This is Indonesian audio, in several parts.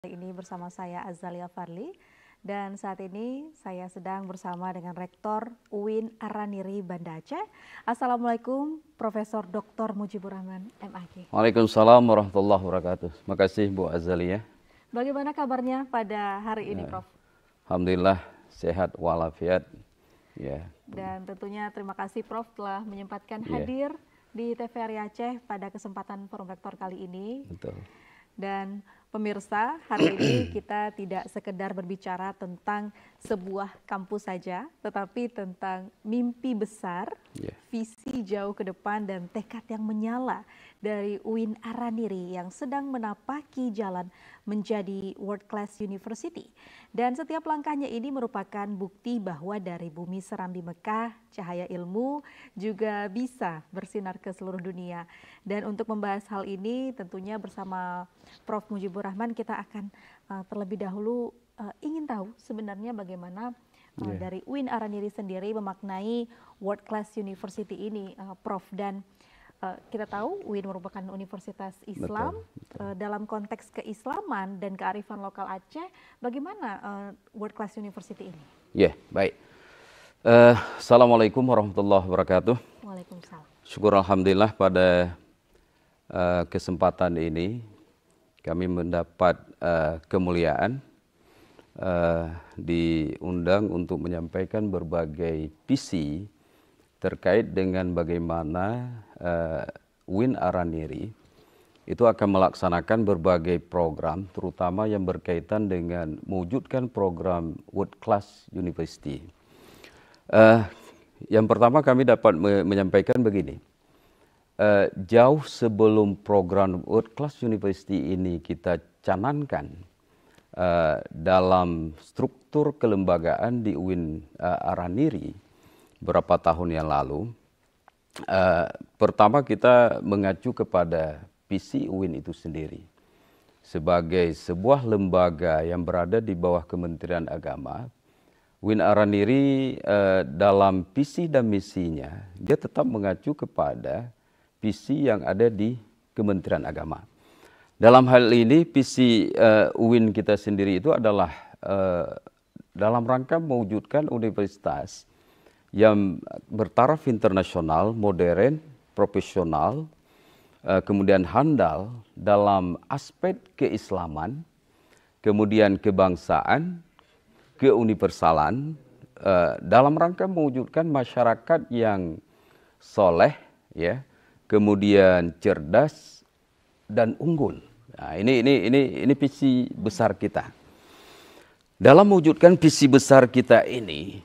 Ini bersama saya Azalia Farli dan saat ini saya sedang bersama dengan Rektor UIN Araniri Banda Aceh. Assalamualaikum Profesor Dr. Mujibur Rahman MAG. Waalaikumsalam warahmatullahi wabarakatuh. Terima kasih Bu Azalia. Bagaimana kabarnya pada hari ini Prof? Alhamdulillah sehat walafiat. Ya. Dan tentunya terima kasih Prof telah menyempatkan hadir di TVRI Aceh pada kesempatan Forum Rektor kali ini. Betul. Dan pemirsa, hari ini kita tidak sekedar berbicara tentang sebuah kampus saja, tetapi tentang mimpi besar, visi jauh ke depan dan tekad yang menyala dari UIN Araniri yang sedang menapaki jalan menjadi world class university. Dan setiap langkahnya ini merupakan bukti bahwa dari bumi seram di Mekah, cahaya ilmu juga bisa bersinar ke seluruh dunia. Dan untuk membahas hal ini tentunya bersama Prof. Mujibur Rahman kita akan terlebih dahulu ingin tahu sebenarnya bagaimana dari UIN Araniri sendiri memaknai world class university ini, Prof. Dan kita tahu UIN merupakan universitas Islam. Dalam konteks keislaman dan kearifan lokal Aceh, bagaimana world class university ini? Ya, baik. Assalamualaikum warahmatullahi wabarakatuh. Waalaikumsalam. Syukur alhamdulillah pada kesempatan ini kami mendapat kemuliaan diundang untuk menyampaikan berbagai visi terkait dengan bagaimana UIN Araniri itu akan melaksanakan berbagai program, terutama yang berkaitan dengan mewujudkan program World Class University. Yang pertama kami dapat menyampaikan begini, jauh sebelum program World Class University ini kita canangkan dalam struktur kelembagaan di UIN Araniri beberapa tahun yang lalu, pertama kita mengacu kepada visi UIN itu sendiri sebagai sebuah lembaga yang berada di bawah Kementerian Agama. UIN Araniri dalam visi dan misinya dia tetap mengacu kepada visi yang ada di Kementerian Agama. Dalam hal ini visi UIN kita sendiri itu adalah dalam rangka mewujudkan universitas yang bertaraf internasional, modern, profesional, kemudian handal dalam aspek keislaman, kemudian kebangsaan, keuniversalan, dalam rangka mewujudkan masyarakat yang soleh, ya, kemudian cerdas dan unggul. Nah, ini visi besar kita. Dalam mewujudkan visi besar kita ini,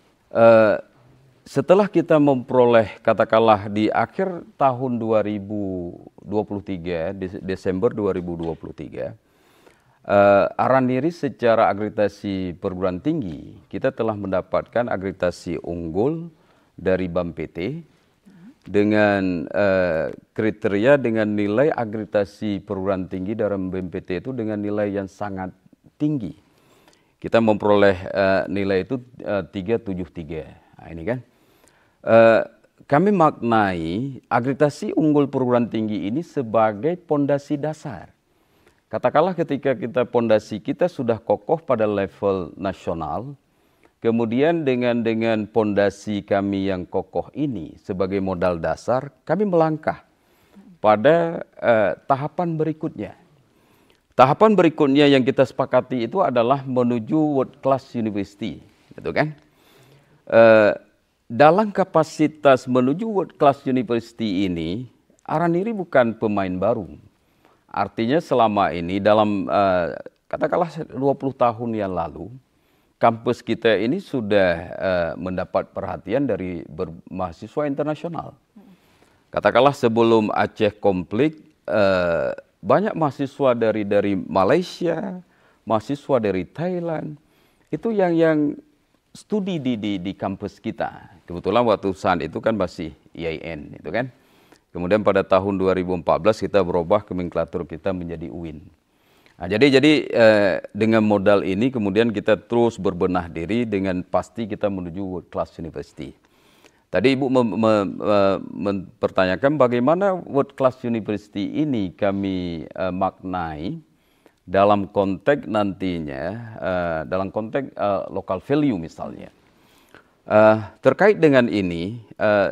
setelah kita memperoleh katakanlah di akhir tahun 2023, Desember 2023, Araniri secara akreditasi perguruan tinggi, kita telah mendapatkan akreditasi unggul dari BAM PT dengan kriteria dengan nilai akreditasi perguruan tinggi dalam BMPT itu dengan nilai yang sangat tinggi. Kita memperoleh nilai itu 373. Nah, ini kan. Kami maknai akreditasi unggul perguruan tinggi ini sebagai pondasi dasar. Katakanlah ketika kita pondasi kita sudah kokoh pada level nasional, kemudian dengan pondasi kami yang kokoh ini sebagai modal dasar, kami melangkah pada tahapan berikutnya. Tahapan berikutnya yang kita sepakati itu adalah menuju World Class University, gitu kan? Dalam kapasitas menuju World Class University ini, Araniri bukan pemain baru. Artinya selama ini dalam katakanlah 20 tahun yang lalu, kampus kita ini sudah mendapat perhatian dari mahasiswa internasional. Katakanlah sebelum Aceh konflik, banyak mahasiswa dari Malaysia, mahasiswa dari Thailand, itu yang studi di kampus kita. Kebetulan waktu saat itu kan masih IAIN, itu kan. Kemudian pada tahun 2014 kita berubah nomenklatur kita menjadi UIN. Nah, jadi dengan modal ini kemudian kita terus berbenah diri dengan pasti kita menuju World Class University. Tadi Ibu mempertanyakan bagaimana World Class University ini kami maknai dalam konteks nantinya, dalam konteks local value misalnya. Terkait dengan ini,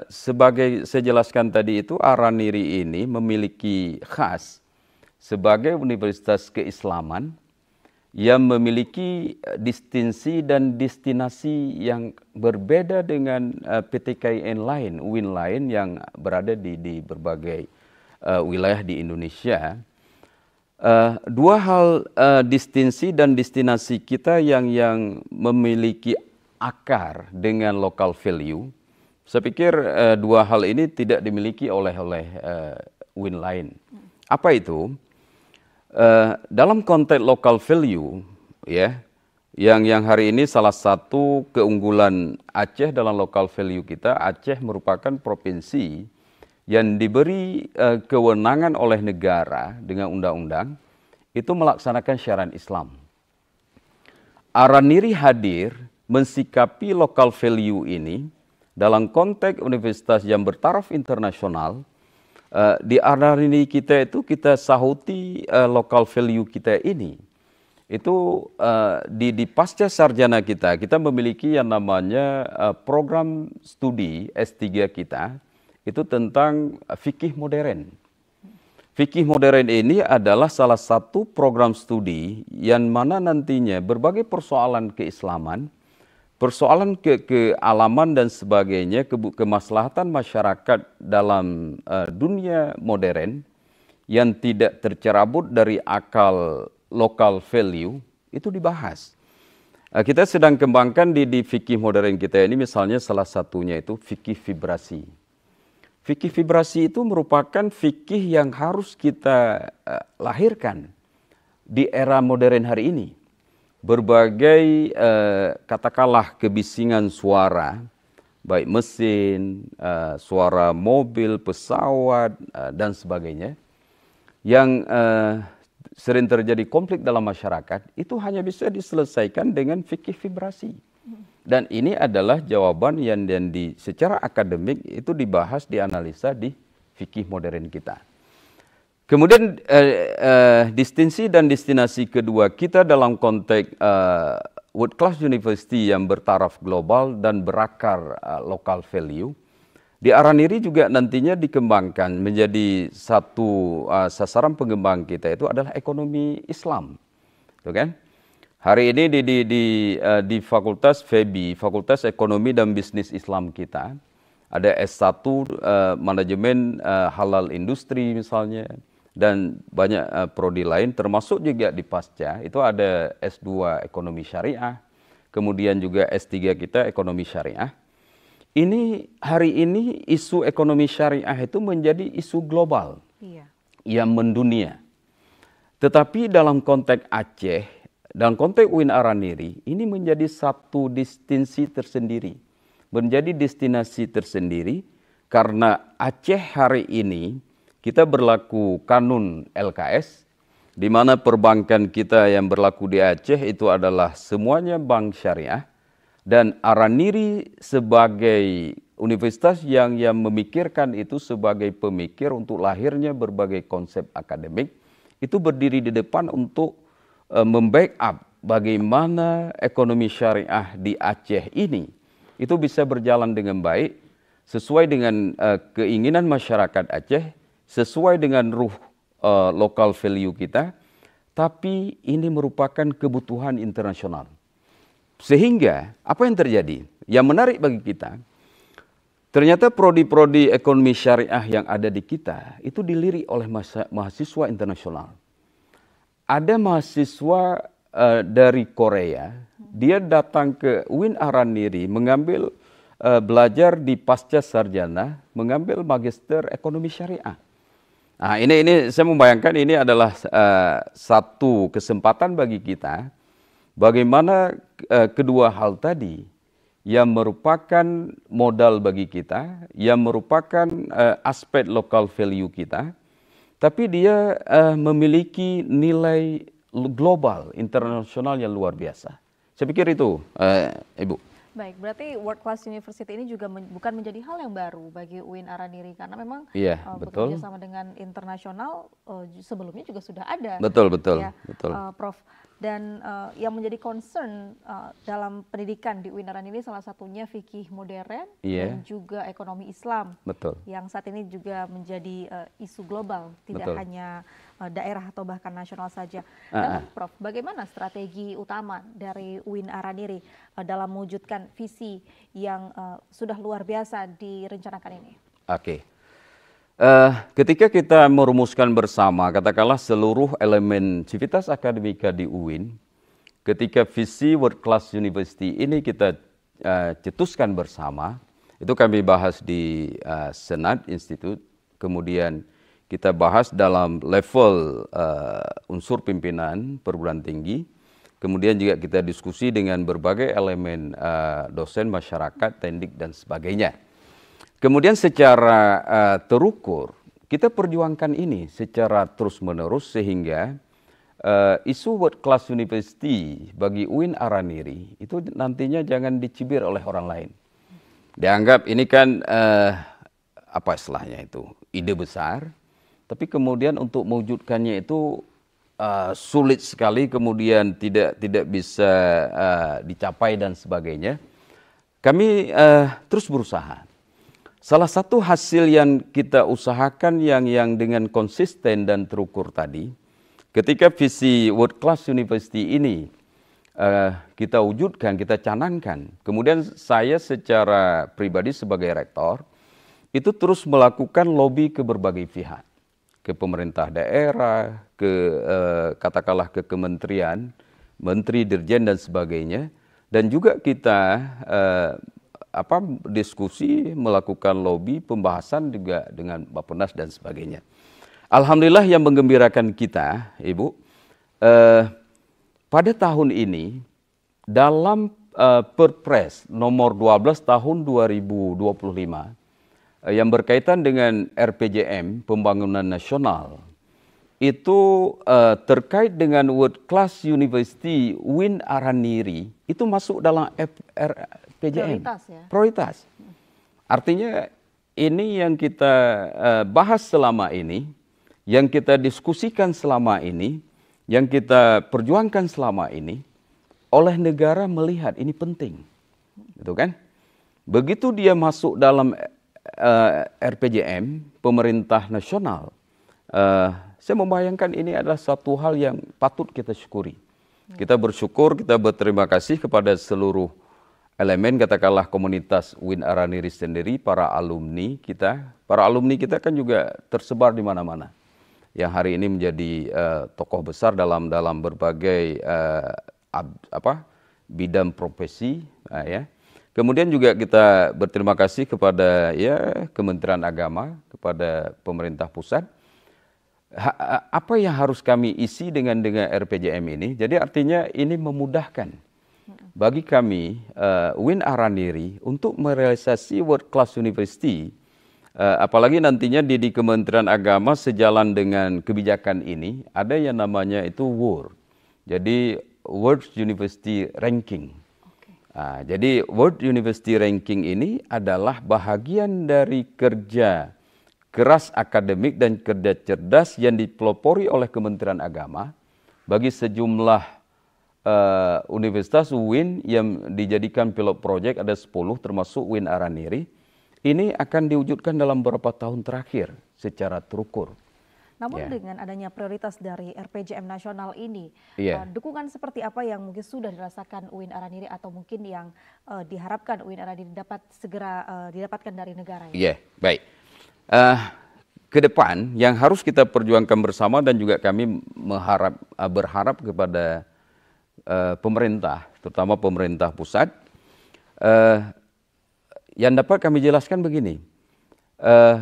sebagai saya jelaskan tadi itu, Araniri ini memiliki khas sebagai universitas keislaman yang memiliki distinsi dan destinasi yang berbeda dengan PTKIN lain, UIN lain yang berada di berbagai wilayah di Indonesia. Dua hal distinsi dan destinasi kita yang memiliki akar dengan local value, saya pikir dua hal ini tidak dimiliki oleh UIN lain. Apa itu? Dalam konteks local value, ya, yang hari ini salah satu keunggulan Aceh dalam local value kita, Aceh merupakan provinsi yang diberi kewenangan oleh negara dengan undang-undang itu melaksanakan syariat Islam. Araniri hadir mensikapi local value ini dalam konteks universitas yang bertaraf internasional. Di Araniri kita itu kita sahuti local value kita ini. Itu di pasca sarjana kita memiliki yang namanya program studi S3 kita, itu tentang fikih modern. Fikih modern ini adalah salah satu program studi yang mana nantinya berbagai persoalan keislaman, persoalan kealaman dan sebagainya, kemaslahatan masyarakat dalam dunia modern yang tidak tercerabut dari akal local value itu dibahas. Kita sedang kembangkan di fikih modern kita ini, misalnya salah satunya itu fikih vibrasi. Fikih vibrasi itu merupakan fikih yang harus kita lahirkan di era modern hari ini. Berbagai katakanlah kebisingan suara, baik mesin, suara mobil, pesawat, dan sebagainya, yang sering terjadi konflik dalam masyarakat, itu hanya bisa diselesaikan dengan fikih vibrasi. Dan ini adalah jawaban yang secara akademik itu dibahas, dianalisa di fikih modern kita. Kemudian distinsi dan destinasi kedua kita dalam konteks world class university yang bertaraf global dan berakar local value, di Araniri juga nantinya dikembangkan menjadi satu sasaran pengembang kita itu adalah ekonomi Islam, tuh kan? Hari ini di Fakultas FEBI, Fakultas Ekonomi dan Bisnis Islam kita, ada S1 manajemen halal industri misalnya, dan banyak prodi lain, termasuk juga di pasca itu ada S2 ekonomi syariah, kemudian juga S3 kita ekonomi syariah. Ini hari ini isu ekonomi syariah itu menjadi isu global, yang mendunia. Tetapi dalam konteks Aceh, dalam konteks UIN Araniri, ini menjadi satu distinsi tersendiri, menjadi destinasi tersendiri, karena Aceh hari ini kita berlaku kanun LKS, di mana perbankan kita yang berlaku di Aceh itu adalah semuanya bank syariah, dan Araniri sebagai universitas yang memikirkan itu sebagai pemikir untuk lahirnya berbagai konsep akademik, itu berdiri di depan untuk membackup bagaimana ekonomi syariah di Aceh ini itu bisa berjalan dengan baik, sesuai dengan keinginan masyarakat Aceh, sesuai dengan ruh local value kita, tapi ini merupakan kebutuhan internasional. Sehingga apa yang terjadi? Yang menarik bagi kita, ternyata prodi-prodi ekonomi syariah yang ada di kita itu dilirik oleh mahasiswa internasional. Ada mahasiswa dari Korea, dia datang ke UIN Araniri mengambil belajar di pasca sarjana, mengambil magister ekonomi syariah. Nah, ini saya membayangkan ini adalah satu kesempatan bagi kita, bagaimana kedua hal tadi yang merupakan modal bagi kita, yang merupakan aspek local value kita, tapi dia memiliki nilai global, internasional yang luar biasa. Saya pikir itu, Ibu. Baik, berarti World Class University ini juga bukan menjadi hal yang baru bagi UIN Araniri karena memang bekerja sama dengan internasional sebelumnya juga sudah ada. Betul. Prof. Dan yang menjadi concern dalam pendidikan di UIN Araniri salah satunya fikih modern dan juga ekonomi Islam. Betul. Yang saat ini juga menjadi isu global, tidak hanya daerah atau bahkan nasional saja. Namun Prof, bagaimana strategi utama dari UIN Araniri dalam mewujudkan visi yang sudah luar biasa direncanakan ini? Oke. Ketika kita merumuskan bersama, katakanlah seluruh elemen civitas akademika di UIN, ketika visi World Class University ini kita cetuskan bersama, itu kami bahas di Senat Institute, kemudian kita bahas dalam level unsur pimpinan perguruan tinggi, kemudian juga kita diskusi dengan berbagai elemen dosen, masyarakat, tendik, dan sebagainya. Kemudian secara terukur, kita perjuangkan ini secara terus-menerus sehingga isu World Class University bagi UIN Araniri itu nantinya jangan dicibir oleh orang lain. Dianggap ini kan apa istilahnya itu, ide besar, tapi kemudian untuk mewujudkannya itu sulit sekali, kemudian tidak bisa dicapai dan sebagainya. Kami terus berusaha. Salah satu hasil yang kita usahakan yang dengan konsisten dan terukur tadi, ketika visi World Class University ini kita wujudkan, kita canangkan. Kemudian saya secara pribadi sebagai rektor, itu terus melakukan lobby ke berbagai pihak. Ke pemerintah daerah, katakanlah ke kementerian, menteri, dirjen, dan sebagainya. Dan juga kita diskusi, melakukan lobby, pembahasan juga dengan Bappenas dan sebagainya. Alhamdulillah yang menggembirakan kita, Ibu, pada tahun ini dalam Perpres nomor 12 tahun 2025 yang berkaitan dengan RPJM Pembangunan Nasional, itu terkait dengan World Class University UIN Araniri itu masuk dalam RPJM. Prioritas. Artinya ini yang kita bahas selama ini, yang kita diskusikan selama ini, yang kita perjuangkan selama ini, oleh negara melihat ini penting. Gitu kan? Begitu dia masuk dalam RPJM, pemerintah nasional, saya membayangkan ini adalah satu hal yang patut kita syukuri. Kita bersyukur, kita berterima kasih kepada seluruh elemen, katakanlah komunitas UIN Araniri sendiri, para alumni kita. Para alumni kita kan juga tersebar di mana-mana. Yang hari ini menjadi tokoh besar dalam berbagai bidang profesi. Ya. Kemudian juga kita berterima kasih kepada Kementerian Agama, kepada pemerintah pusat. Apa yang harus kami isi dengan RPJM ini? Jadi artinya ini memudahkan bagi kami UIN Araniri untuk merealisasi World Class University, apalagi nantinya di Kementerian Agama sejalan dengan kebijakan ini ada yang namanya itu WUR, jadi World University Ranking. Jadi World University Ranking ini adalah bahagian dari kerja keras akademik dan kerja cerdas yang dipelopori oleh Kementerian Agama bagi sejumlah universitas UIN yang dijadikan pilot project, ada 10 termasuk UIN Araniri. Ini akan diwujudkan dalam beberapa tahun terakhir secara terukur. Namun dengan adanya prioritas dari RPJM nasional ini, dukungan seperti apa yang mungkin sudah dirasakan UIN Araniri atau mungkin yang diharapkan UIN Araniri dapat segera didapatkan dari negara? Baik. Ke depan yang harus kita perjuangkan bersama dan juga kami berharap kepada pemerintah, terutama pemerintah pusat, yang dapat kami jelaskan begini.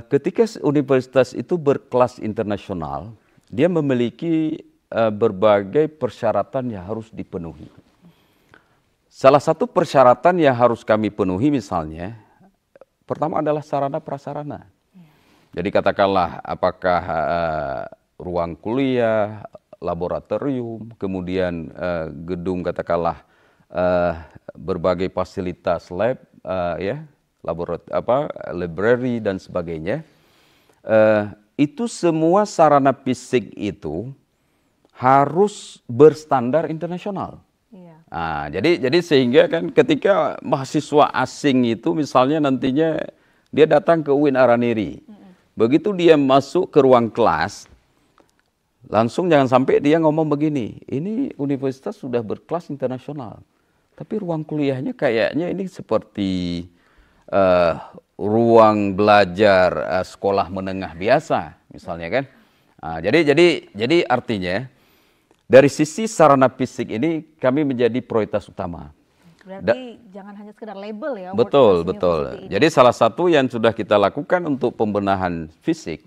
Ketika universitas itu berkelas internasional, dia memiliki berbagai persyaratan yang harus dipenuhi. Salah satu persyaratan yang harus kami penuhi misalnya, pertama adalah sarana prasarana. Jadi katakanlah apakah ruang kuliah, laboratorium, kemudian gedung katakanlah berbagai fasilitas lab, ya, library dan sebagainya. Itu semua sarana fisik itu harus berstandar internasional. Iya. Nah, jadi sehingga kan ketika mahasiswa asing itu misalnya nantinya dia datang ke UIN Araniri, begitu dia masuk ke ruang kelas, langsung jangan sampai dia ngomong begini, ini universitas sudah berkelas internasional, tapi ruang kuliahnya kayaknya ini seperti ruang belajar sekolah menengah biasa, misalnya kan. Nah, jadi artinya dari sisi sarana fisik ini kami menjadi prioritas utama. Berarti jangan hanya sekedar label ya. Betul. Jadi salah satu yang sudah kita lakukan untuk pembenahan fisik,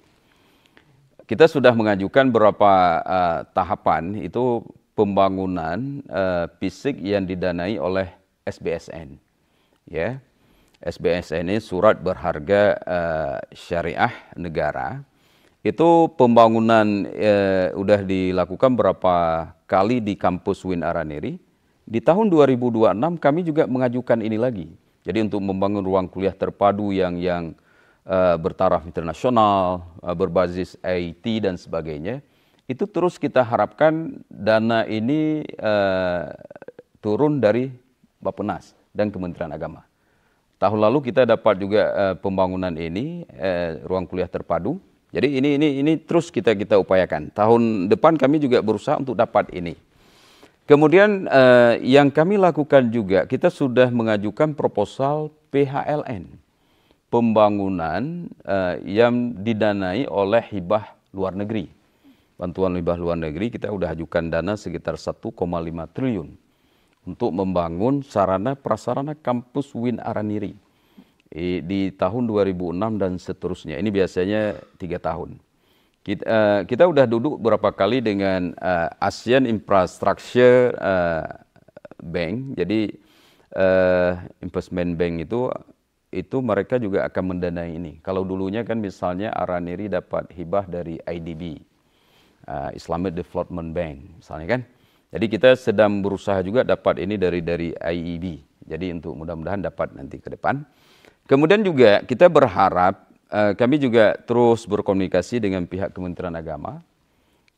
kita sudah mengajukan beberapa tahapan, itu pembangunan fisik yang didanai oleh SBSN. Ya. SBSN ini surat berharga syariah negara. Itu pembangunan udah dilakukan berapa kali di kampus UIN Araniri. Di tahun 2026 kami juga mengajukan ini lagi. Jadi untuk membangun ruang kuliah terpadu yang bertaraf internasional, berbasis IT dan sebagainya. Itu terus kita harapkan dana ini turun dari Bappenas dan Kementerian Agama. Tahun lalu kita dapat juga pembangunan ini, ruang kuliah terpadu. Jadi ini terus kita upayakan. Tahun depan kami juga berusaha untuk dapat ini. Kemudian yang kami lakukan juga, kita sudah mengajukan proposal PHLN. Pembangunan yang didanai oleh hibah luar negeri. Bantuan hibah luar negeri, kita sudah ajukan dana sekitar 1,5 triliun. Untuk membangun sarana prasarana kampus UIN Araniri di tahun 2006 dan seterusnya. Ini biasanya 3 tahun. Kita udah duduk beberapa kali dengan ASEAN Infrastructure Bank. Jadi Investment Bank itu mereka juga akan mendanai ini. Kalau dulunya kan misalnya Araniri dapat hibah dari IDB, Islamic Development Bank, misalnya kan. Jadi kita sedang berusaha juga dapat ini dari IEB. Jadi untuk mudah-mudahan dapat nanti ke depan. Kemudian juga kita berharap kami juga terus berkomunikasi dengan pihak Kementerian Agama.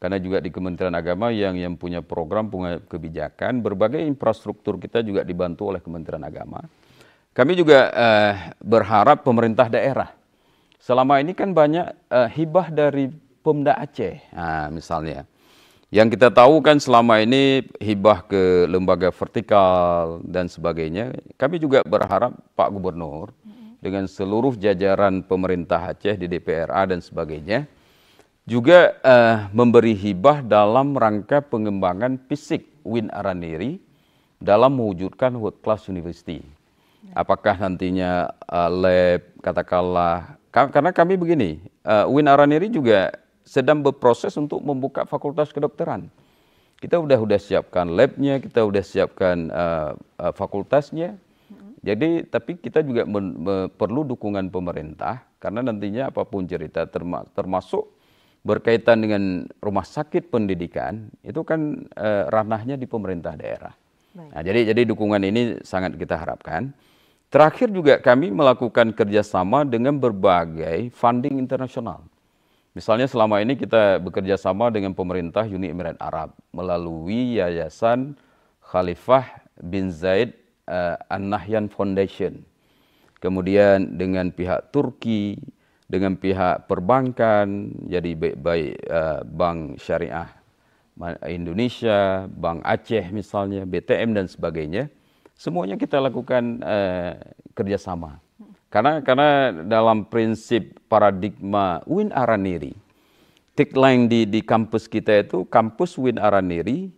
Karena juga di Kementerian Agama yang punya program, punya kebijakan, berbagai infrastruktur kita juga dibantu oleh Kementerian Agama. Kami juga berharap pemerintah daerah. Selama ini kan banyak hibah dari Pemda Aceh, misalnya. Yang kita tahu kan selama ini hibah ke lembaga vertikal dan sebagainya. Kami juga berharap Pak Gubernur dengan seluruh jajaran pemerintah Aceh di DPRA dan sebagainya juga memberi hibah dalam rangka pengembangan fisik UIN Araniri dalam mewujudkan world class university. Apakah nantinya lab, katakanlah, karena kami begini, UIN Araniri juga sedang berproses untuk membuka fakultas kedokteran. Kita udah siapkan labnya, kita udah siapkan fakultasnya. Jadi, tapi kita juga perlu dukungan pemerintah, karena nantinya apapun cerita, termasuk berkaitan dengan rumah sakit pendidikan, itu kan ranahnya di pemerintah daerah. Nah, jadi dukungan ini sangat kita harapkan. Terakhir juga kami melakukan kerjasama dengan berbagai funding internasional. Misalnya selama ini kita bekerja sama dengan pemerintah Uni Emirat Arab melalui Yayasan Khalifah bin Zaid An-Nahyan Foundation. Kemudian dengan pihak Turki, dengan pihak perbankan, jadi baik Bank Syariah Indonesia, Bank Aceh misalnya, BTM dan sebagainya. Semuanya kita lakukan kerjasama. Karena dalam prinsip paradigma UIN Araniri, tagline di kampus kita itu, kampus UIN Araniri,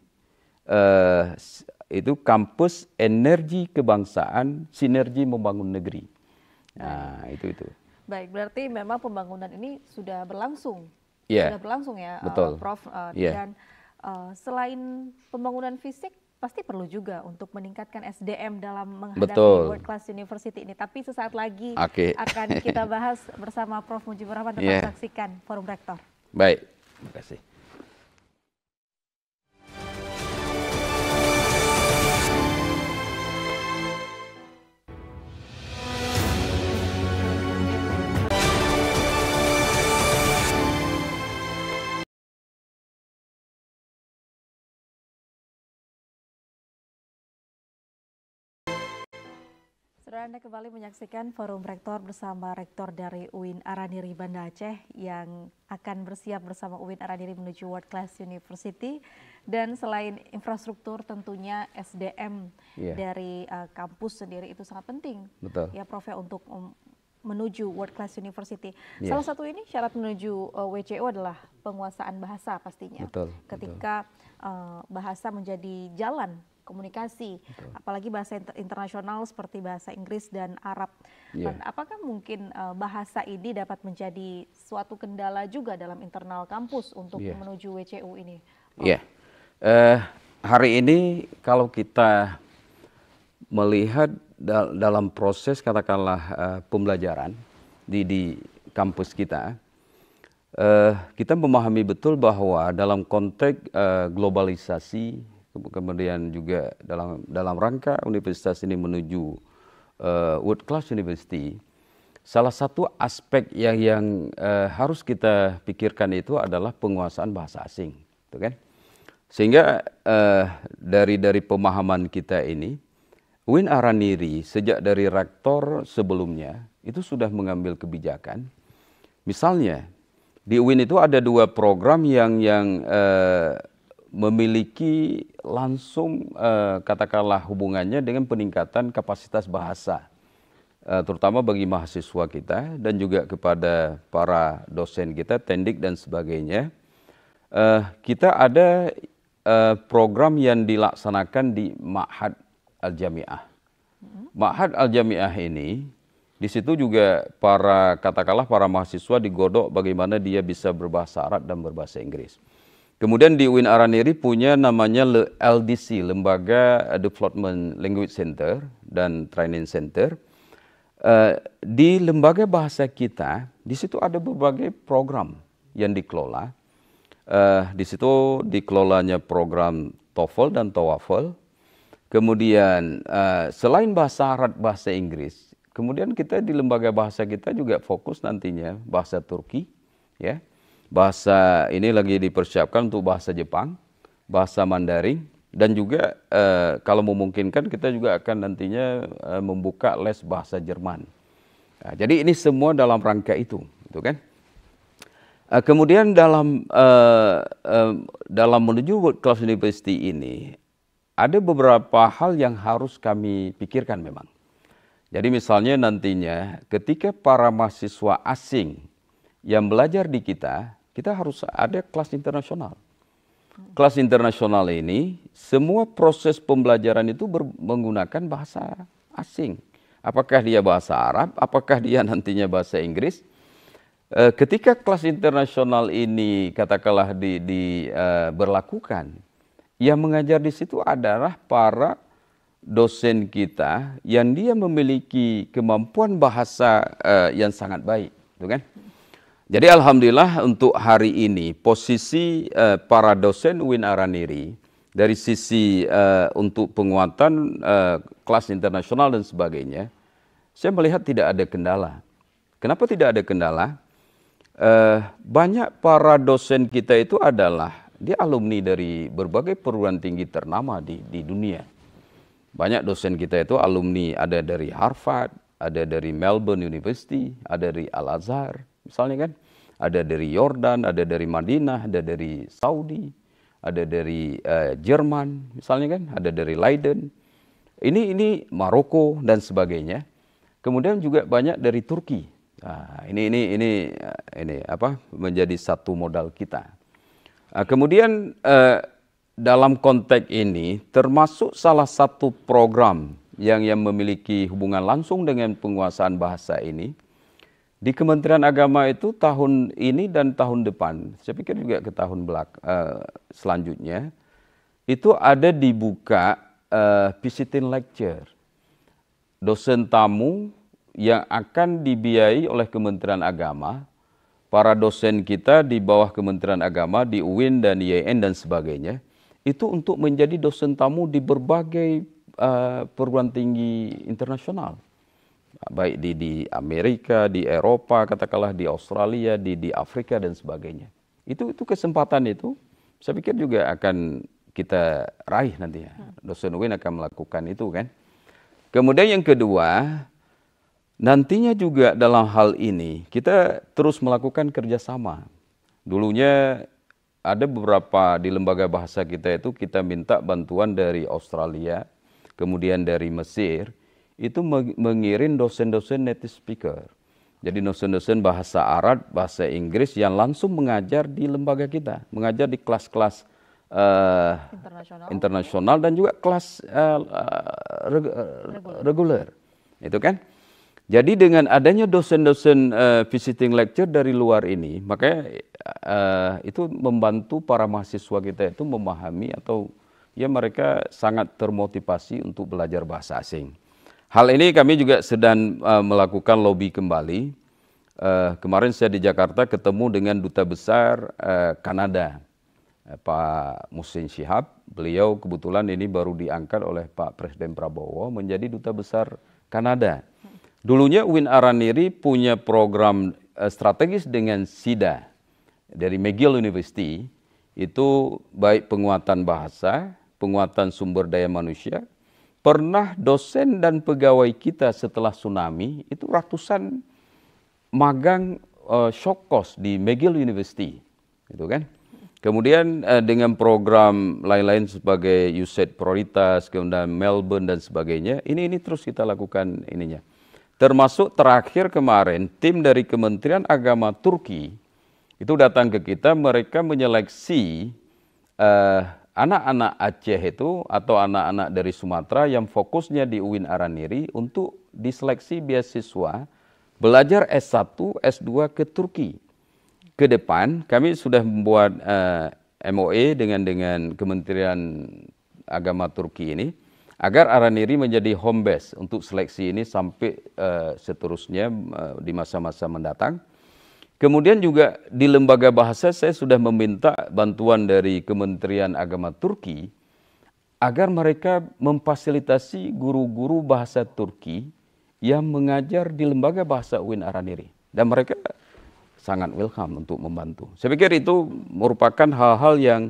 itu kampus energi kebangsaan, sinergi membangun negeri. Nah, itu. Baik, berarti memang pembangunan ini sudah berlangsung. Yeah. Sudah berlangsung ya, Betul. Prof. Yeah. Dan selain pembangunan fisik, pasti perlu juga untuk meningkatkan SDM dalam menghadapi World Class University ini. Tapi sesaat lagi akan kita bahas bersama Prof. Mujibur Rahman. Tetap saksikan Forum Rektor. Baik, terima kasih. Saudara, Anda kembali menyaksikan Forum Rektor bersama Rektor dari UIN Araniri Banda Aceh yang akan bersiap bersama UIN Araniri menuju World Class University. Dan selain infrastruktur tentunya SDM dari kampus sendiri itu sangat penting. Betul. Ya Prof, ya, untuk menuju World Class University. Salah satu ini syarat menuju WCU adalah penguasaan bahasa pastinya. Betul. Ketika bahasa menjadi jalan komunikasi, apalagi bahasa internasional seperti bahasa Inggris dan Arab. Dan apakah mungkin bahasa ini dapat menjadi suatu kendala juga dalam internal kampus untuk menuju WCU ini? Hari ini kalau kita melihat dalam proses katakanlah pembelajaran di kampus kita, kita memahami betul bahwa dalam konteks globalisasi, kemudian juga dalam rangka universitas ini menuju World Class University, salah satu aspek yang harus kita pikirkan itu adalah penguasaan bahasa asing, gitu kan? Sehingga dari pemahaman kita ini, UIN Araniri sejak dari rektor sebelumnya itu sudah mengambil kebijakan. Misalnya di UIN itu ada 2 program yang memiliki langsung katakanlah hubungannya dengan peningkatan kapasitas bahasa, terutama bagi mahasiswa kita dan juga kepada para dosen kita, tendik dan sebagainya. Kita ada program yang dilaksanakan di Ma'had Al-Jami'ah. Ma'had Al-Jami'ah ini, di situ juga katakanlah para mahasiswa digodok bagaimana dia bisa berbahasa Arab dan berbahasa Inggris. Kemudian di UIN Araniri punya namanya LDC, Lembaga Development Language Center dan Training Center. Di lembaga bahasa kita, di situ ada berbagai program yang dikelola. Di situ dikelolanya program TOEFL dan TOEFL. Kemudian selain bahasa Arab, bahasa Inggris, kemudian kita di lembaga bahasa kita juga fokus nantinya bahasa Turki, ya. Bahasa ini lagi dipersiapkan untuk bahasa Jepang, bahasa Mandarin, dan juga kalau memungkinkan kita juga akan nantinya membuka les bahasa Jerman. Nah, jadi ini semua dalam rangka itu, gitu kan? Kemudian dalam menuju World Class University ini ada beberapa hal yang harus kami pikirkan memang. Jadi misalnya nantinya ketika para mahasiswa asing yang belajar di kita harus ada kelas internasional. Kelas internasional ini, semua proses pembelajaran itu menggunakan bahasa asing. Apakah dia bahasa Arab, apakah dia nantinya bahasa Inggris. Ketika kelas internasional ini katakanlah berlakukan, yang mengajar di situ adalah para dosen kita yang dia memiliki kemampuan bahasa yang sangat baik, gitu kan? Jadi alhamdulillah untuk hari ini posisi para dosen UIN Araniri dari sisi untuk penguatan kelas internasional dan sebagainya, saya melihat tidak ada kendala. Kenapa tidak ada kendala? Banyak para dosen kita itu adalah dia alumni dari berbagai perguruan tinggi ternama di dunia. Banyak dosen kita itu alumni, ada dari Harvard, ada dari Melbourne University, ada dari Al-Azhar, misalnya kan, ada dari Yordan, ada dari Madinah, ada dari Saudi, ada dari Jerman, misalnya kan, ada dari Leiden, ini Maroko dan sebagainya. Kemudian juga banyak dari Turki. Nah, ini menjadi satu modal kita. Kemudian dalam konteks ini termasuk salah satu program yang memiliki hubungan langsung dengan penguasaan bahasa ini. Di Kementerian Agama itu tahun ini dan tahun depan, saya pikir juga ke tahun selanjutnya, itu ada dibuka visiting lecture. Dosen tamu yang akan dibiayai oleh Kementerian Agama, para dosen kita di bawah Kementerian Agama, di UIN dan IAIN dan sebagainya, itu untuk menjadi dosen tamu di berbagai perguruan tinggi internasional. Baik di Amerika, di Eropa, katakanlah di Australia, di Afrika dan sebagainya. Itu kesempatan itu, saya pikir juga akan kita raih nanti ya. Dosen UIN akan melakukan itu kan. Kemudian yang kedua, nantinya juga dalam hal ini kita terus melakukan kerjasama. Dulunya ada beberapa di lembaga bahasa kita itu kita minta bantuan dari Australia, kemudian dari Mesir, itu mengirim dosen-dosen native speaker. Jadi dosen-dosen bahasa Arab, bahasa Inggris yang langsung mengajar di lembaga kita, mengajar di kelas-kelas internasional dan juga kelas reguler, itu kan. Jadi dengan adanya dosen-dosen visiting lecture dari luar ini, makanya itu membantu para mahasiswa kita itu memahami atau ya mereka sangat termotivasi untuk belajar bahasa asing. Hal ini kami juga sedang melakukan lobby kembali. Kemarin saya di Jakarta ketemu dengan Duta Besar Kanada, Pak Muhsin Syihab. Beliau kebetulan ini baru diangkat oleh Pak Presiden Prabowo menjadi Duta Besar Kanada. Dulunya UIN Araniri punya program strategis dengan SIDA dari McGill University, itu baik penguatan bahasa, penguatan sumber daya manusia. Pernah dosen dan pegawai kita setelah tsunami itu ratusan magang shock course di McGill University, gitu kan. Kemudian dengan program lain-lain sebagai USAID prioritas, kemudian Melbourne dan sebagainya, ini terus kita lakukan ininya. Termasuk terakhir kemarin tim dari Kementerian Agama Turki itu datang ke kita, mereka menyeleksi anak-anak Aceh itu atau anak-anak dari Sumatera yang fokusnya di UIN Araniri untuk diseleksi beasiswa belajar S1, S2 ke Turki. Ke depan kami sudah membuat MOA dengan Kementerian Agama Turki ini, agar Araniri menjadi home base untuk seleksi ini sampai seterusnya di masa-masa mendatang. Kemudian juga di lembaga bahasa saya sudah meminta bantuan dari Kementerian Agama Turki agar mereka memfasilitasi guru-guru bahasa Turki yang mengajar di lembaga bahasa UIN Araniri. Dan mereka sangat welcome untuk membantu. Saya pikir itu merupakan hal-hal yang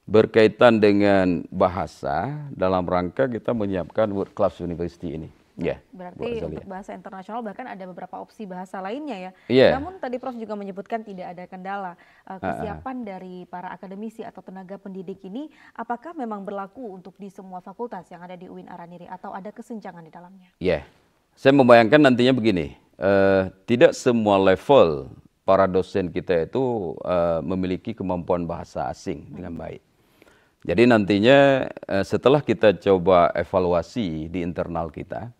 berkaitan dengan bahasa dalam rangka kita menyiapkan World Class University ini. Ya, berarti untuk bahasa internasional bahkan ada beberapa opsi bahasa lainnya ya. Namun tadi Prof juga menyebutkan tidak ada kendala. Kesiapan dari para akademisi atau tenaga pendidik ini apakah memang berlaku untuk di semua fakultas yang ada di UIN Araniri atau ada kesenjangan di dalamnya? Ya, saya membayangkan nantinya begini, tidak semua level para dosen kita itu memiliki kemampuan bahasa asing dengan baik. Jadi nantinya setelah kita coba evaluasi di internal kita,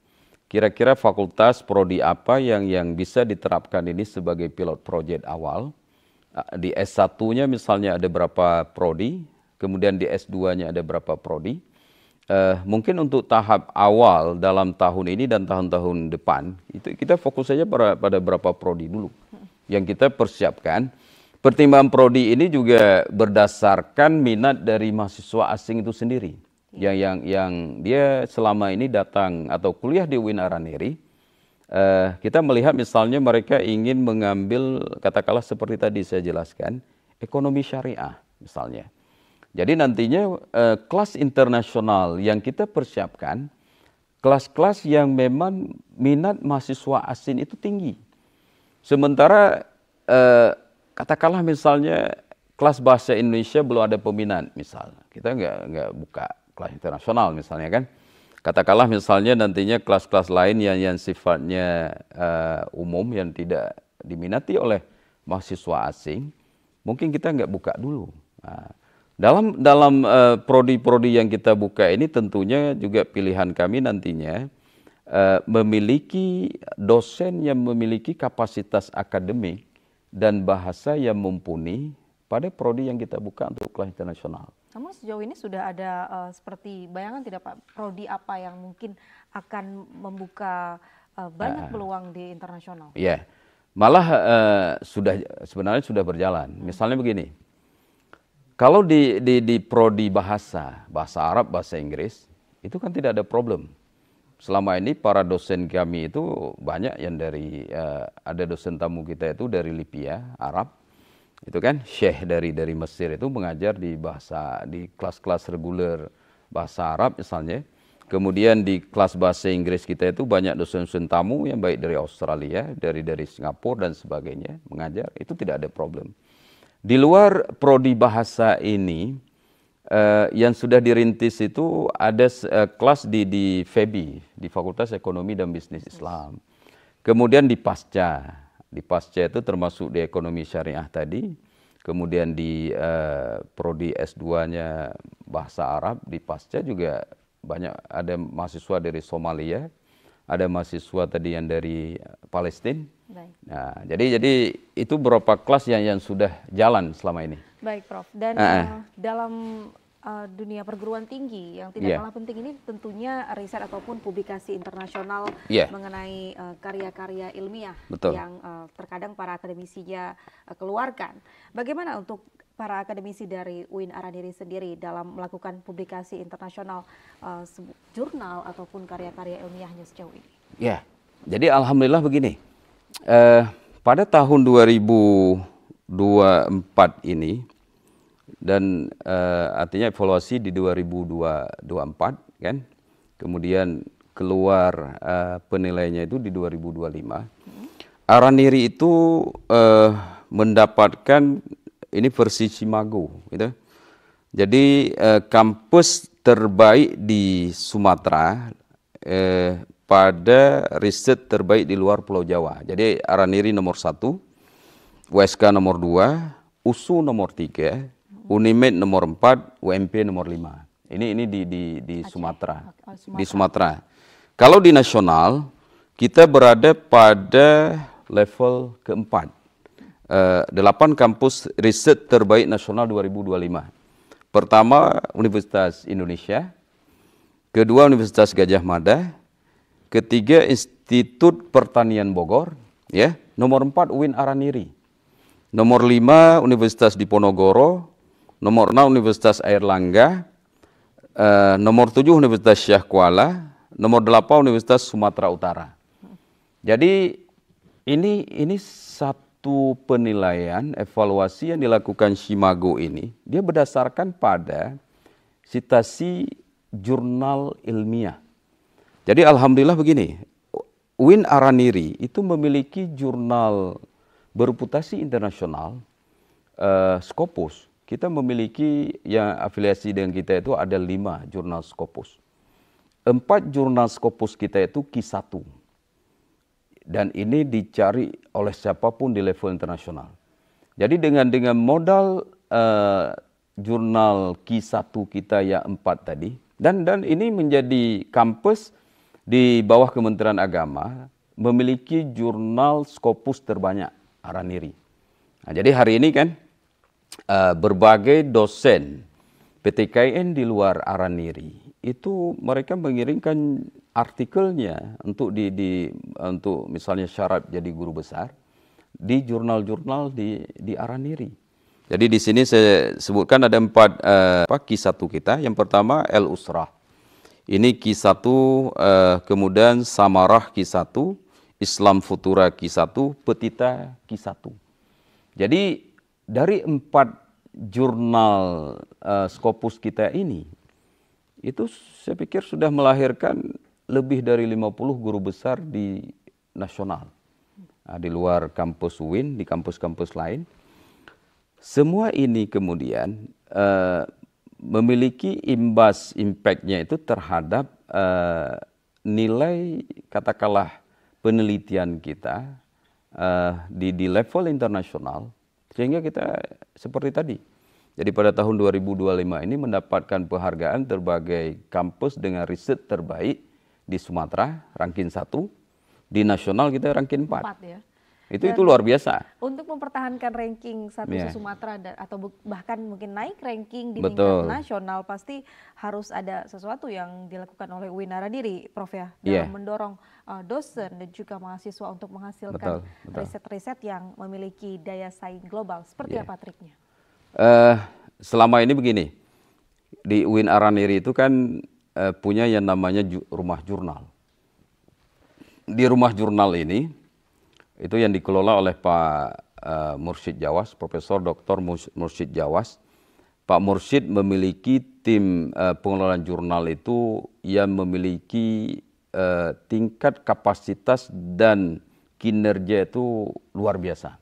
kira-kira fakultas prodi apa yang bisa diterapkan ini sebagai pilot project awal. Di S1-nya misalnya ada berapa prodi, kemudian di S2-nya ada berapa prodi. Mungkin untuk tahap awal dalam tahun ini dan tahun-tahun depan, itu kita fokus saja pada berapa prodi dulu yang kita persiapkan. Pertimbangan prodi ini juga berdasarkan minat dari mahasiswa asing itu sendiri. Yang dia selama ini datang atau kuliah di UIN Araniri, kita melihat misalnya mereka ingin mengambil, katakanlah seperti tadi saya jelaskan, ekonomi syariah misalnya. Jadi nantinya kelas internasional yang kita persiapkan, kelas-kelas yang memang minat mahasiswa asing itu tinggi. Sementara katakanlah misalnya kelas bahasa Indonesia belum ada peminat misalnya, kita nggak buka kelas internasional misalnya kan. Katakanlah misalnya nantinya kelas-kelas lain yang sifatnya umum yang tidak diminati oleh mahasiswa asing, mungkin kita nggak buka dulu. Nah, dalam prodi-prodi yang kita buka ini tentunya juga pilihan kami nantinya memiliki dosen yang memiliki kapasitas akademik dan bahasa yang mumpuni pada prodi yang kita buka untuk kelas internasional. Namun sejauh ini sudah ada seperti bayangan tidak Pak, prodi apa yang mungkin akan membuka banyak peluang di internasional? Iya, malah sebenarnya sudah berjalan. Misalnya begini, kalau di prodi bahasa Arab, bahasa Inggris, itu kan tidak ada problem. Selama ini para dosen kami itu banyak yang dari, ada dosen tamu kita itu dari Libya, Arab, itu kan Syekh dari Mesir itu mengajar di kelas-kelas reguler bahasa Arab misalnya. Kemudian di kelas bahasa Inggris kita itu banyak dosen-dosen tamu yang baik dari Australia, dari Singapura dan sebagainya mengajar, itu tidak ada problem. Di luar prodi bahasa ini yang sudah dirintis itu ada kelas di FEBI, di Fakultas Ekonomi dan Bisnis Islam. Kemudian di Pasca itu termasuk di ekonomi syariah tadi. Kemudian di prodi S2-nya bahasa Arab di Pasca juga banyak, ada mahasiswa dari Somalia, ada mahasiswa tadi yang dari Palestina. Nah, jadi itu beberapa kelas yang sudah jalan selama ini. Baik, Prof. Dan dalam dunia perguruan tinggi yang tidak kalah penting ini tentunya riset ataupun publikasi internasional mengenai karya-karya ilmiah yang terkadang para akademisinya keluarkan. Bagaimana untuk para akademisi dari UIN Araniri sendiri dalam melakukan publikasi internasional jurnal ataupun karya-karya ilmiahnya sejauh ini? Ya, jadi alhamdulillah begini, pada tahun 2024 ini, dan artinya evaluasi di 2024 kan, kemudian keluar penilaiannya itu di 2025. Araniri itu mendapatkan ini versi Shimago, gitu. Jadi kampus terbaik di Sumatera pada riset terbaik di luar Pulau Jawa. Jadi Araniri nomor 1, USK nomor 2, USU nomor 3, Unimed nomor 4, UMP nomor 5. Ini di Sumatera. Di Sumatera. Kalau di nasional kita berada pada level keempat. 8 kampus riset terbaik nasional 2025. Pertama Universitas Indonesia, kedua Universitas Gadjah Mada, ketiga Institut Pertanian Bogor, ya. Nomor 4 UIN Araniri. Nomor 5 Universitas Diponegoro, nomor 6 Universitas Airlangga, nomor 7 Universitas Syah Kuala, nomor 8 Universitas Sumatera Utara. Jadi ini satu penilaian evaluasi yang dilakukan Shimago ini, dia berdasarkan pada citasi jurnal ilmiah. Jadi alhamdulillah begini, UIN Araniri itu memiliki jurnal bereputasi internasional, Scopus. Kita memiliki yang afiliasi dengan kita itu ada 5 jurnal Scopus. 4 jurnal Scopus kita itu Q1. Dan ini dicari oleh siapapun di level internasional. Jadi dengan modal jurnal Q1 kita yang 4 tadi, dan ini menjadi kampus di bawah Kementerian Agama memiliki jurnal Scopus terbanyak, Araniri. Nah, jadi hari ini kan berbagai dosen PTKIN di luar Araniri itu mereka mengirimkan artikelnya untuk untuk misalnya syarat jadi guru besar di jurnal-jurnal di Araniri. Jadi di sini saya sebutkan ada 4 Q1 kita. Yang pertama El Usrah. Ini Q1, kemudian Samarah Q1, Islam Futura Q1, Petita Q1. Jadi dari 4 jurnal Scopus kita ini, itu saya pikir sudah melahirkan lebih dari 50 guru besar di nasional. Nah, di luar kampus UIN, di kampus-kampus lain. Semua ini kemudian memiliki impact-nya itu terhadap nilai katakanlah penelitian kita di level internasional, sehingga kita seperti tadi. Jadi pada tahun 2025 ini mendapatkan penghargaan terbagai kampus dengan riset terbaik di Sumatera, ranking 1, di nasional kita ranking 4. Ya. Itu luar biasa. Untuk mempertahankan ranking 1 Sumatera atau bahkan mungkin naik ranking di tingkat nasional, pasti harus ada sesuatu yang dilakukan oleh UIN Araniri, Prof ya, dalam mendorong dosen dan juga mahasiswa untuk menghasilkan riset-riset yang memiliki daya saing global. Seperti apa triknya? Selama ini begini, di UIN Araniri itu kan punya yang namanya rumah jurnal. Di rumah jurnal ini, itu yang dikelola oleh Pak Mursyid Jawas, Profesor Dr. Mursyid Jawas. Pak Mursyid memiliki tim pengelolaan jurnal itu yang memiliki tingkat kapasitas dan kinerja itu luar biasa.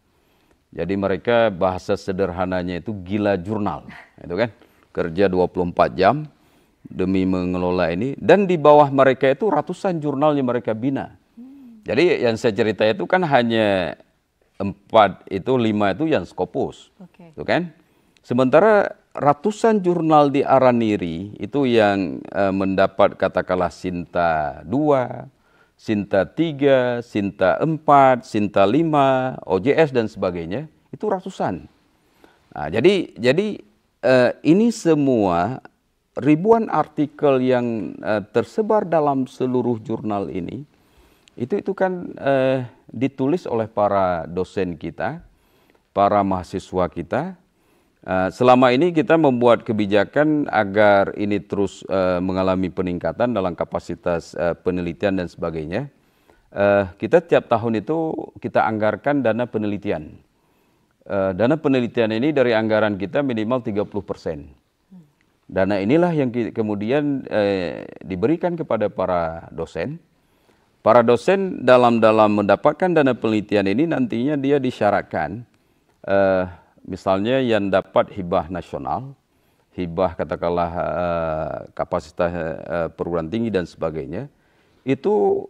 Jadi mereka bahasa sederhananya itu gila jurnal, itu kan, kerja 24 jam demi mengelola ini, dan di bawah mereka itu ratusan jurnal yang mereka bina. Jadi yang saya cerita itu kan hanya 5 itu yang Scopus, itu kan. Sementara ratusan jurnal di Araniri itu yang mendapat katakanlah Sinta 2, Sinta 3, Sinta 4, Sinta 5, OJS dan sebagainya, itu ratusan. Nah, jadi ini semua ribuan artikel yang tersebar dalam seluruh jurnal ini, itu kan ditulis oleh para dosen kita, para mahasiswa kita. Selama ini kita membuat kebijakan agar ini terus mengalami peningkatan dalam kapasitas penelitian dan sebagainya. Kita tiap tahun itu kita anggarkan dana penelitian. Dana penelitian ini dari anggaran kita minimal 30%. Dana inilah yang kemudian diberikan kepada para dosen. Para dosen dalam mendapatkan dana penelitian ini nantinya dia disyaratkan misalnya yang dapat hibah nasional, hibah katakanlah kapasitas perguruan tinggi dan sebagainya, itu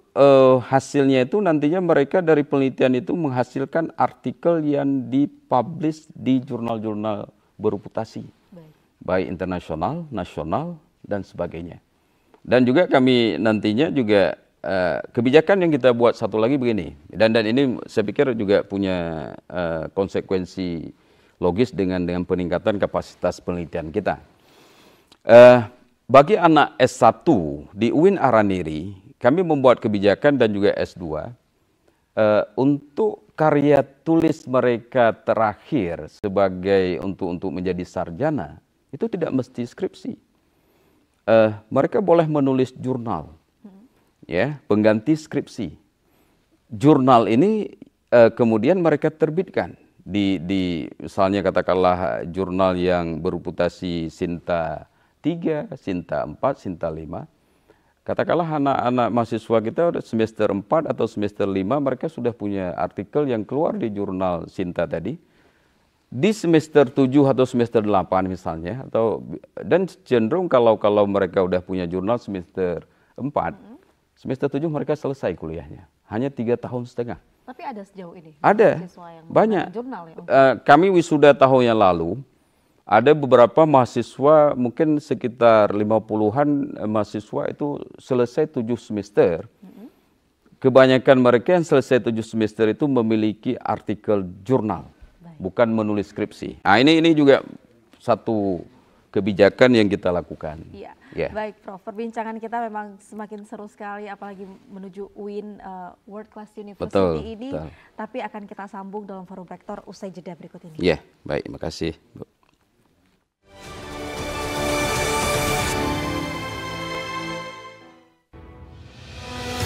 hasilnya itu nantinya mereka dari penelitian itu menghasilkan artikel yang dipublish di jurnal-jurnal bereputasi, baik internasional, nasional, dan sebagainya. Dan juga kami nantinya juga kebijakan yang kita buat satu lagi begini, dan ini saya pikir juga punya konsekuensi logis dengan peningkatan kapasitas penelitian kita. Bagi anak S1 di UIN Araniri, kami membuat kebijakan dan juga S2 untuk karya tulis mereka terakhir sebagai untuk menjadi sarjana itu tidak mesti skripsi. Mereka boleh menulis jurnal, ya, pengganti skripsi. Jurnal ini kemudian mereka terbitkan di misalnya katakanlah jurnal yang bereputasi Sinta 3, Sinta 4, Sinta 5. Katakanlah anak-anak mahasiswa kita semester 4 atau semester 5 mereka sudah punya artikel yang keluar di jurnal Sinta tadi. Di semester 7 atau semester 8 misalnya, dan cenderung kalau mereka udah punya jurnal semester 4, semester 7 mereka selesai kuliahnya. Hanya 3,5 tahun. Tapi ada sejauh ini? Ada, yang banyak. Jurnal, ya? Kami wisuda tahun yang lalu, ada beberapa mahasiswa, mungkin sekitar 50-an mahasiswa itu selesai 7 semester. Kebanyakan mereka yang selesai 7 semester itu memiliki artikel jurnal, bukan menulis skripsi. Nah, ini juga satu kebijakan yang kita lakukan. Iya. Yeah. Baik, Prof. Perbincangan kita memang semakin seru sekali, apalagi menuju UIN World Class University ini. Betul. Tapi akan kita sambung dalam forum rektor usai jeda berikut ini. Iya, baik, terima kasih, Bu.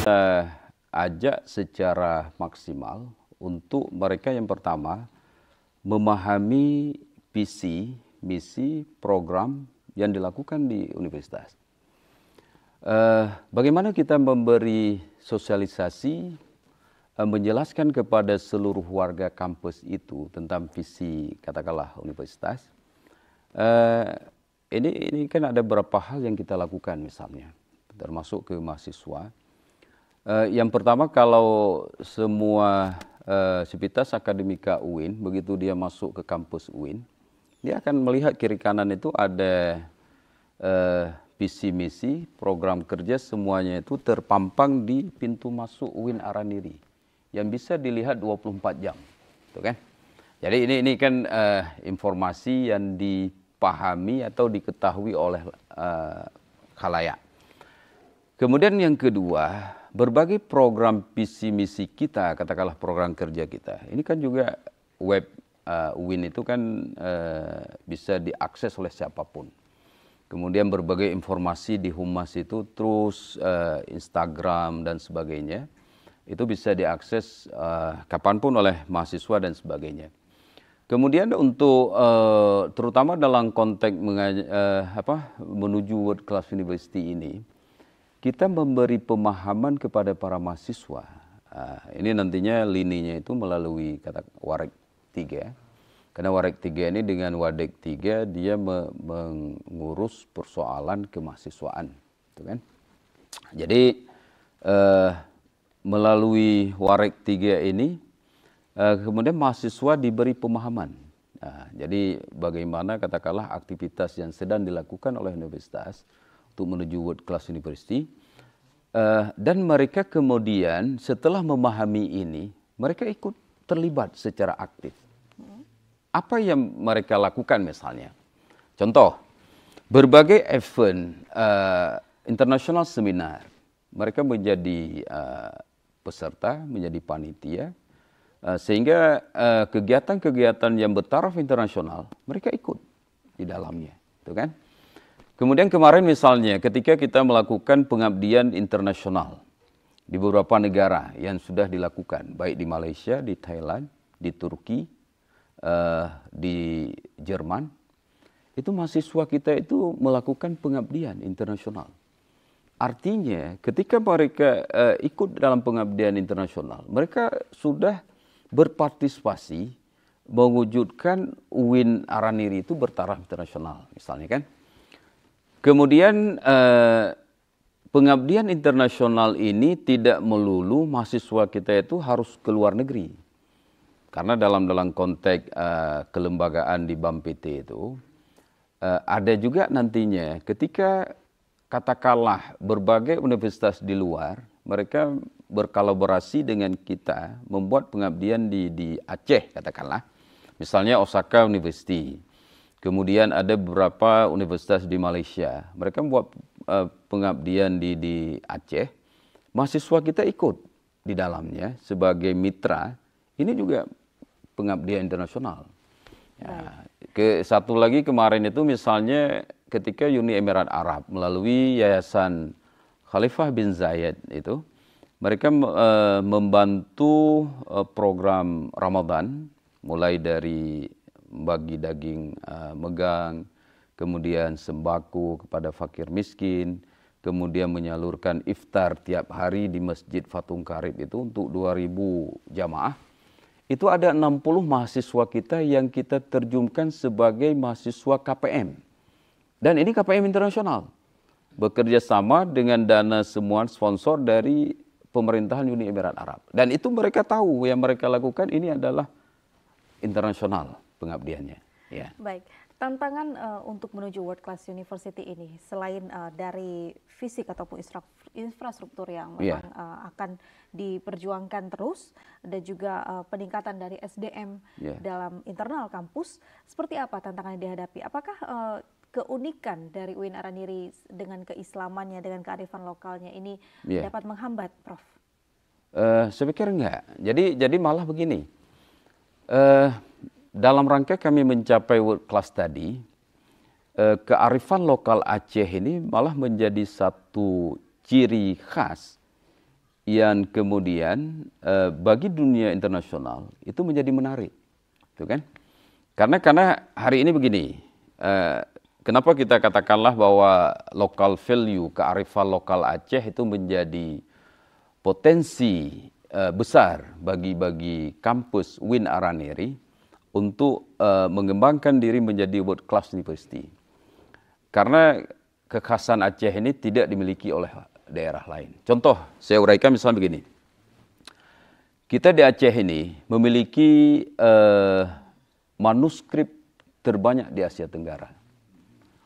Kita ajak secara maksimal untuk mereka yang pertama memahami visi, misi, program yang dilakukan di universitas. Bagaimana kita memberi sosialisasi, menjelaskan kepada seluruh warga kampus itu tentang visi katakanlah universitas. Ini kan ada beberapa hal yang kita lakukan misalnya, termasuk ke mahasiswa. Yang pertama, kalau semua sivitas akademika UIN, begitu dia masuk ke kampus UIN, dia akan melihat kiri kanan itu ada visi misi, program kerja, semuanya itu terpampang di pintu masuk UIN Araniri yang bisa dilihat 24 jam, gitu kan? Jadi ini kan informasi yang dipahami atau diketahui oleh khalayak. Kemudian yang kedua, berbagai program visi misi kita, katakanlah program kerja kita, ini kan juga web UIN itu kan bisa diakses oleh siapapun. Kemudian berbagai informasi di Humas itu terus Instagram dan sebagainya, itu bisa diakses kapanpun oleh mahasiswa dan sebagainya. Kemudian untuk terutama dalam konteks menuju World Class University ini, kita memberi pemahaman kepada para mahasiswa. Ini nantinya lininya itu melalui kata Warek 3. Karena Warek 3 ini dengan Wadek 3 dia mengurus persoalan kemahasiswaan, gitu kan? Jadi melalui Warek 3 ini kemudian mahasiswa diberi pemahaman. Jadi bagaimana katakanlah aktivitas yang sedang dilakukan oleh universitas untuk menuju World Class University, dan mereka kemudian setelah memahami ini, mereka ikut terlibat secara aktif. Apa yang mereka lakukan misalnya? Contoh, berbagai event international seminar, mereka menjadi peserta, menjadi panitia, sehingga kegiatan-kegiatan yang bertaraf internasional, mereka ikut di dalamnya. Itu kan? Kemudian kemarin misalnya ketika kita melakukan pengabdian internasional di beberapa negara yang sudah dilakukan, baik di Malaysia, di Thailand, di Turki, di Jerman, itu mahasiswa kita itu melakukan pengabdian internasional. Artinya ketika mereka ikut dalam pengabdian internasional, mereka sudah berpartisipasi mewujudkan UIN Araniri itu bertaraf internasional, misalnya kan. Kemudian pengabdian internasional ini tidak melulu mahasiswa kita itu harus ke luar negeri. Karena dalam konteks kelembagaan di BAM-PT itu ada juga nantinya ketika katakanlah berbagai universitas di luar, mereka berkolaborasi dengan kita membuat pengabdian di Aceh katakanlah. Misalnya Osaka University. Kemudian ada beberapa universitas di Malaysia. Mereka membuat pengabdian di Aceh. Mahasiswa kita ikut di dalamnya sebagai mitra. Ini juga pengabdian internasional. Ya. Satu lagi kemarin itu misalnya ketika Uni Emirat Arab melalui Yayasan Khalifah bin Zayed itu, mereka membantu program Ramadan mulai dari bagi daging megang, kemudian sembako kepada fakir miskin, kemudian menyalurkan iftar tiap hari di Masjid Fatung Karib itu untuk 2.000 jamaah. Itu ada 60 mahasiswa kita yang kita terjunkan sebagai mahasiswa KPM. Dan ini KPM internasional. Bekerja sama dengan dana semua sponsor dari pemerintahan Uni Emirat Arab. Dan itu mereka tahu yang mereka lakukan ini adalah internasional pengabdiannya. Ya. Baik, tantangan untuk menuju World Class University ini selain dari fisik ataupun infrastruktur yang memang akan diperjuangkan terus dan juga peningkatan dari SDM dalam internal kampus, seperti apa tantangan yang dihadapi? Apakah keunikan dari UIN Araniri dengan keislamannya, dengan kearifan lokalnya ini dapat menghambat, Prof? Saya pikir enggak. Jadi malah begini. Dalam rangka kami mencapai world class tadi, kearifan lokal Aceh ini malah menjadi satu ciri khas yang kemudian bagi dunia internasional itu menjadi menarik, itu kan? Karena hari ini begini, kenapa kita katakanlah bahwa local value, kearifan lokal Aceh itu menjadi potensi besar bagi kampus UIN Araniri untuk mengembangkan diri menjadi world class university. Karena kekhasan Aceh ini tidak dimiliki oleh daerah lain. Contoh, saya uraikan misalnya begini. Kita di Aceh ini memiliki manuskrip terbanyak di Asia Tenggara.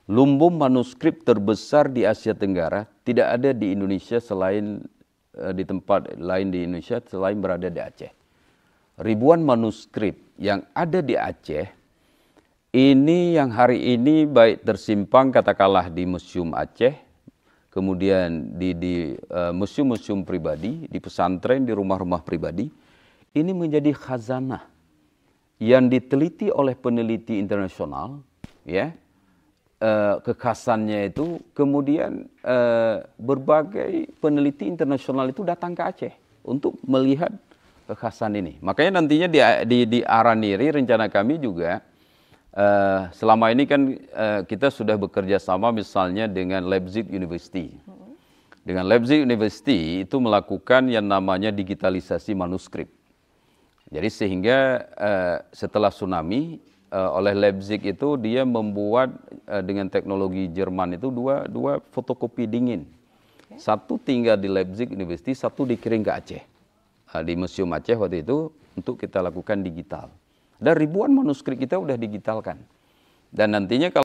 Lumbung manuskrip terbesar di Asia Tenggara tidak ada di Indonesia selain di tempat lain di Indonesia selain berada di Aceh. Ribuan manuskrip yang ada di Aceh, ini yang hari ini baik tersimpan katakanlah di Museum Aceh, kemudian di museum-museum pribadi, di pesantren, di rumah-rumah pribadi, ini menjadi khazanah yang diteliti oleh peneliti internasional, ya, kekhasannya itu, kemudian berbagai peneliti internasional itu datang ke Aceh untuk melihat kekhasan ini. Makanya nantinya di Araniri rencana kami juga selama ini kan kita sudah bekerja sama misalnya dengan Leipzig University. Dengan Leipzig University itu melakukan yang namanya digitalisasi manuskrip. Jadi sehingga setelah tsunami oleh Leipzig itu dia membuat dengan teknologi Jerman itu dua fotokopi dingin. Satu tinggal di Leipzig University, satu dikirim ke Aceh. Di Museum Aceh waktu itu untuk kita lakukan digital. Dan ribuan manuskrip kita udah digitalkan. Dan nantinya kalau